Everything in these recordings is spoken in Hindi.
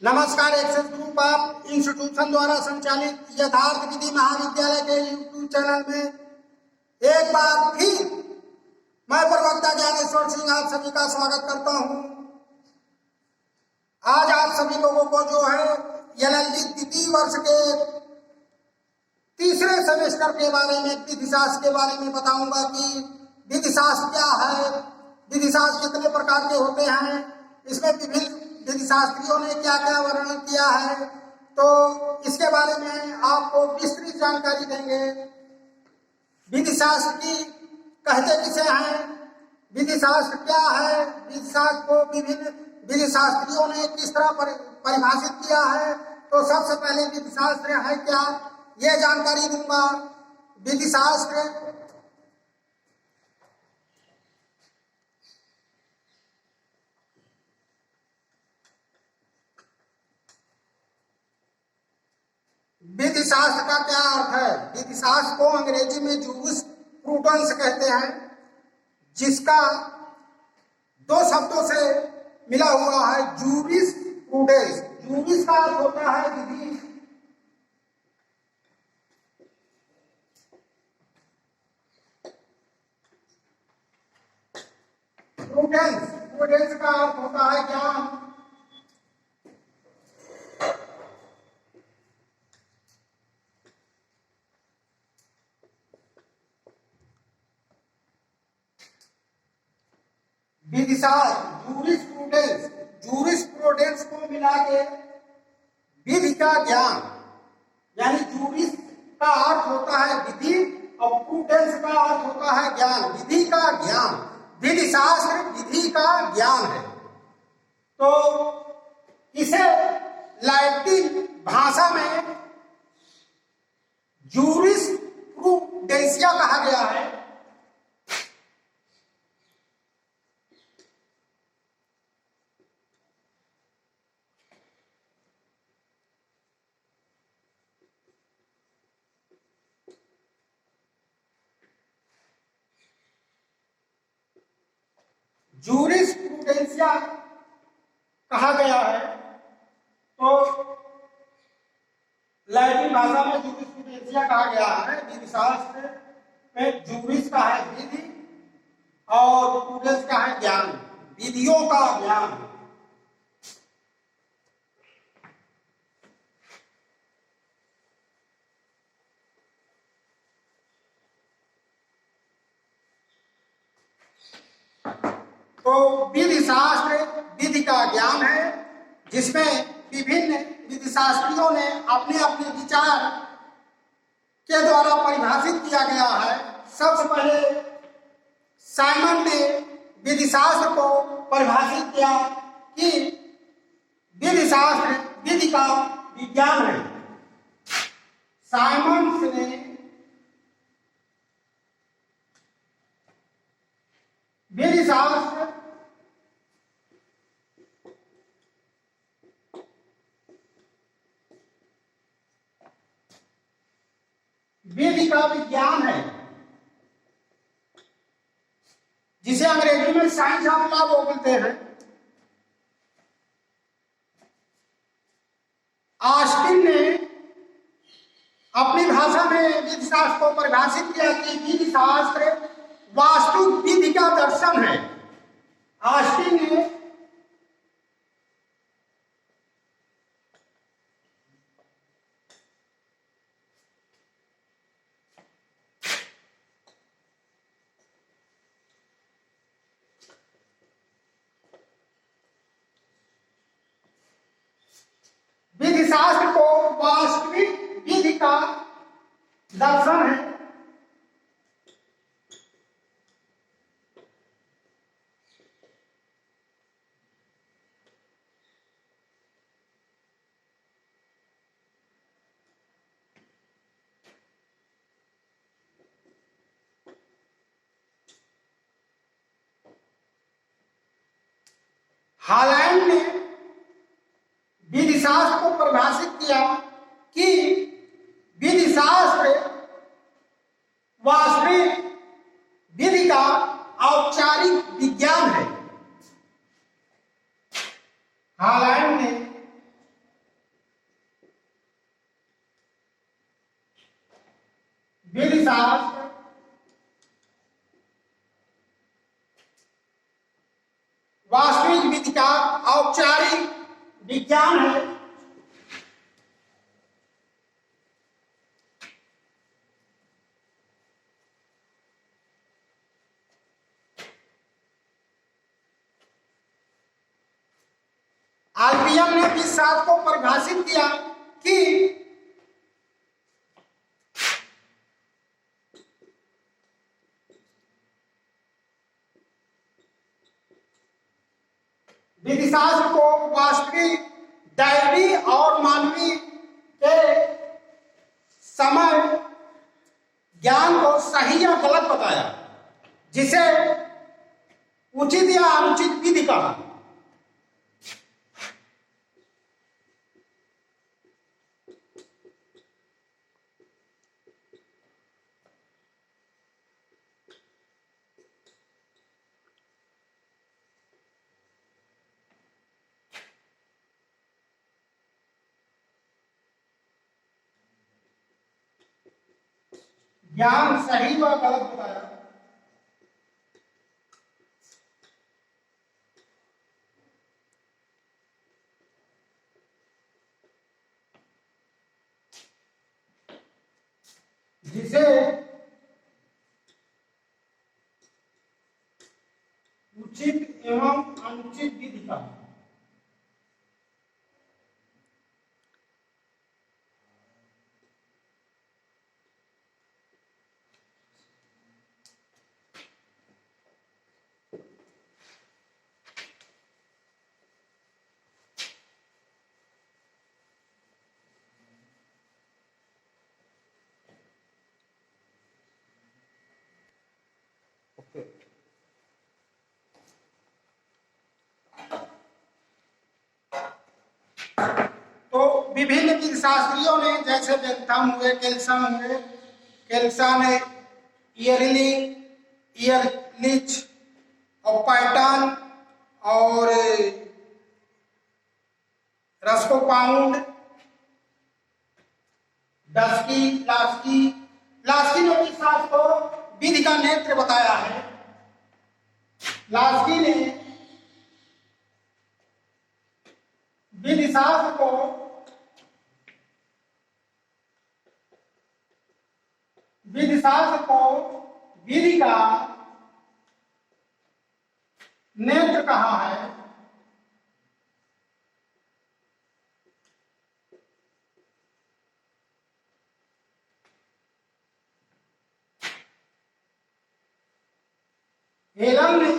नमस्कार। एक्सेस ग्रुप ऑफ इंस्टीट्यूशन द्वारा संचालित यथार्थ विधि महाविद्यालय के यूट्यूब चैनल में एक बार फिर मैं प्रवक्ता ज्ञानेश्वर सिंह आप सभी का स्वागत करता हूं। आज आप सभी लोगों को जो है एलएलबी द्वितीय वर्ष के तीसरे सेमेस्टर के बारे में, विधिशास्त्र के बारे में बताऊंगा कि विधिशास्त्र क्या है, विधिशास्त्र कितने प्रकार के होते हैं, इसमें विभिन्न विधिशास्त्रियों ने क्या क्या वर्णन किया है, तो इसके बारे में आपको विस्तृत जानकारी देंगे। विधिशास्त्र की कहते किसे हैं, विधिशास्त्र क्या है, विधिशास्त्र को विभिन्न विधिशास्त्रियों ने किस तरह परिभाषित किया है, तो सबसे पहले विधिशास्त्र है क्या ये जानकारी दूंगा। विधिशास्त्र विधिशास्त्र का क्या अर्थ है। विधिशास्त्र को अंग्रेजी में जूरिस्प्रूडेंस कहते हैं, जिसका दो शब्दों से मिला हुआ है। जूरिस्प्रूडेंस, जूरिस का अर्थ होता है विधि, प्रूडेंस, प्रूडेंस का अर्थ होता है ज्ञान। विधिशास्त्र जूरिस्प्रूडेंस, जूरिस्प्रूडेंस को मिला के विधि का ज्ञान, यानी जूरिस का अर्थ होता है विधि और प्रूडेंस का अर्थ होता है ज्ञान, विधि का ज्ञान। विधिशास्त्र विधि का ज्ञान है। तो इसे लैटिन भाषा में जूरिस्प्रूडेंसिया कहा गया है। जूरिस्प्रूडेंसिया कहा गया है, तो लैटिन भाषा में जूरिस्प्रूडेंसिया कहा गया है। विधिशास्त्र में जूरिस का है विधि और प्रूडेंस का है ज्ञान, विधियों का ज्ञान। तो विधिशास्त्र विधि का ज्ञान है, जिसमें विभिन्न विधिशास्त्रियों ने अपने अपने विचार के द्वारा परिभाषित किया गया है। सबसे पहले साइमन ने विधिशास्त्र को परिभाषित किया कि विधिशास्त्र विधि का विज्ञान है। साइमन ने विधिशास्त्र विधि का विज्ञान है, जिसे अंग्रेजी में साइंस ऑफ लॉ बोलते हैं। ऑस्टिन ने अपनी भाषा में विधिशास्त्र को परिभाषित किया कि विधिशास्त्र वास्तु विधि का दर्शन है। ऑस्टिन ने विधिशास्त्र को वास्तविक विधि का दर्शन है। हॉलैंड ने विधिशास्त्र को परिभाषित किया कि विधिशास्त्र वास्तविक विधि का औपचारिक विज्ञान है। हॉलैंड ने विधिशास्त्र, वास्तविक विधि का औपचारिक विज्ञान है। आईपीएम ने भी इस बात को परिभाषित किया कि विधिशास्त्र को वास्तविक, दैवी और मानवीय के समय ज्ञान को सही या गलत बताया, जिसे उचित या अनुचित विधि कहा। ज्ञान सही व गलत बताया। जिसे उचित एवं अनुचित विधि कहा। तो विभिन्न विधिशास्त्रियों ने, जैसे बेंथम हुए, केल्सा ने ईयरलिच और पैटर्न और रस्कोपाउंड, लास्की ने भी शास्त्र को विधि का नेत्र बताया है। लास्की ने विधिशास्त्र को विधि का नेत्र कहा है। हेलन ने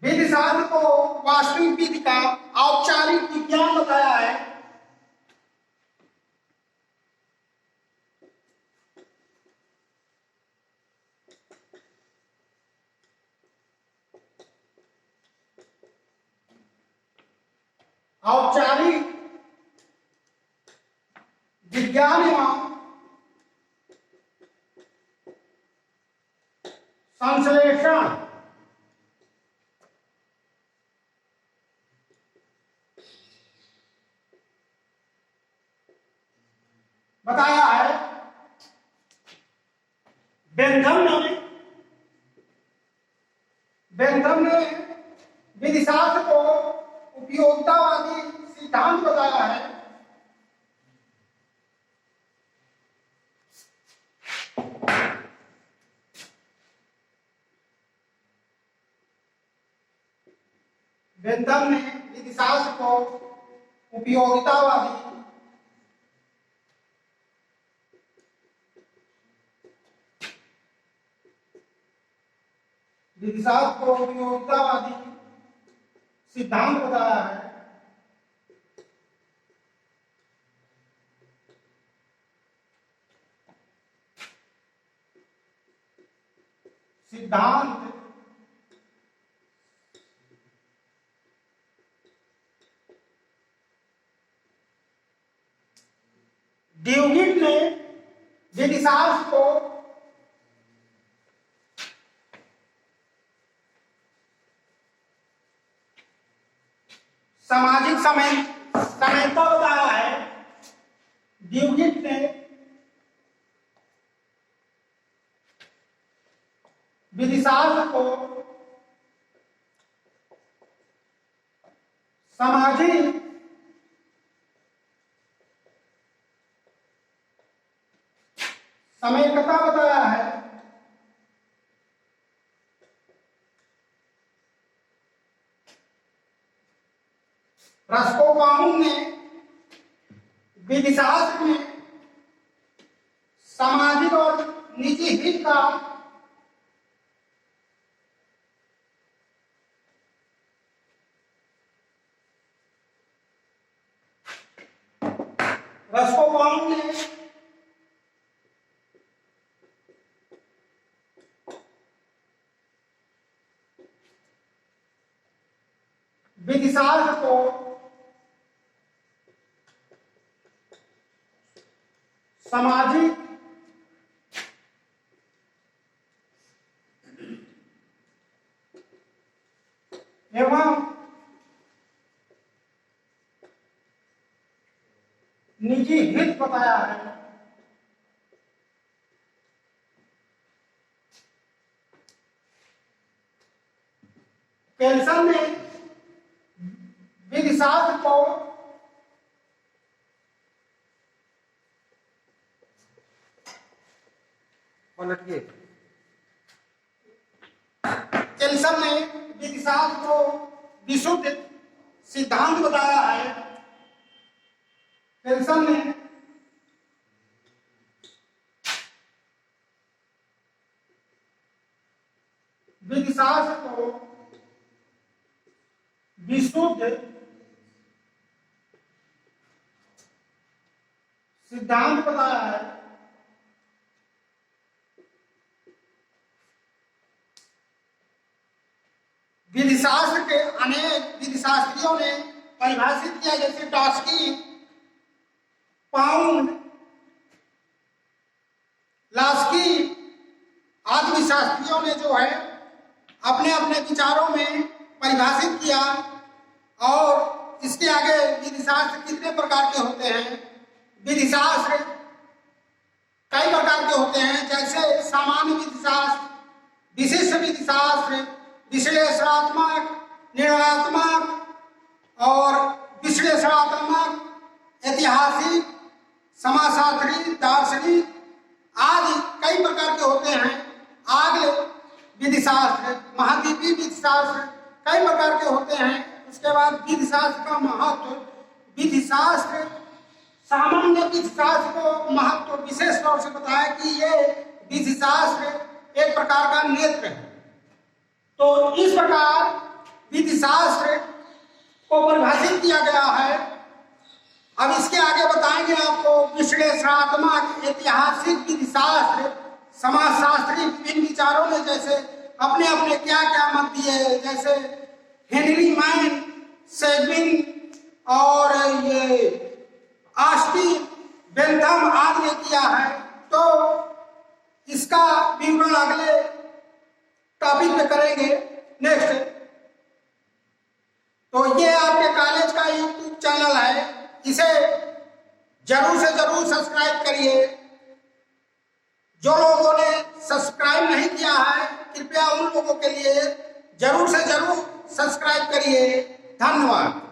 विधिशास्त्र को वास्तविक विधि का औपचारिक विज्ञान बताया है। औपचारिक विज्ञान एवं संश्लेषण बताया है। बेंथम ने विधिशास्त्र को उपयोगितावादी सिद्धांत बताया है। बेंथम ने विधिशास्त्र को उपयोगितावादी सिद्धांत बताया है। सिद्धांत ड्यूगिट ने विधिशास्त्र को सामाजिक समानता बताया है। ड्यूगिट ने विधिशास्त्र को सामाजिक समेकता बताया है। रस्कोबाउम ने विधिशास्त्र में सामाजिक और निजी हित का रस्कोबाउम ने विधिशास्त्र को सामाजिक एवं निजी हित बताया है। केल्सन ने विधिशास्त्र को पलटिए। केल्सन ने विधिशास्त्र को विशुद्ध सिद्धांत बताया है। केल्सन ने विधिशास्त्र को विशुद्ध सिद्धांत बताया है। विधिशास्त्र के अनेक विधिशास्त्रियों ने परिभाषित किया, जैसे टॉस्की, पाउंड, लास्की आदि विधिशास्त्रियों ने जो है अपने अपने विचारों में परिभाषित किया। और इसके आगे विधिशास्त्र कितने प्रकार के होते हैं? विधिशास्त्र कई प्रकार के होते हैं, जैसे सामान्य विधिशास्त्र, विशिष्ट विधिशास्त्र, विश्लेषणात्मक, निर्णयात्मक और विश्लेषणात्मक, ऐतिहासिक, समाजशास्त्री, दार्शनिक आदि कई प्रकार के होते हैं। आगे विधिशास्त्र, महाद्वीपीय विधिशास्त्र कई प्रकार के होते हैं। उसके बाद विधिशास्त्र का महत्व, विधिशास्त्र सामान्य विधिशास्त्र को महत्व विशेष तौर से बताया कि ये विधिशास्त्र एक प्रकार का नेत्र है। तो इस प्रकार विधिशास्त्र को परिभाषित किया गया है। अब इसके आगे बताएंगे आपको विश्लेषणात्मक, ऐतिहासिक विधिशास्त्र, समाजशास्त्री विभिन्न विचारों में जैसे अपने अपने क्या क्या मत दिए, जैसे हेनरी मैन, सेगविन और ये आस्टी बेंथम आदि ने किया है। तो इसका विवरण अगले टॉपिक में करेंगे नेक्स्ट। तो ये आपके कॉलेज का यूट्यूब चैनल है, इसे जरूर से जरूर सब्सक्राइब करिए। जो लोगों ने सब्सक्राइब नहीं किया है, कृपया उन लोगों के लिए जरूर से जरूर सब्सक्राइब करिए। धन्यवाद।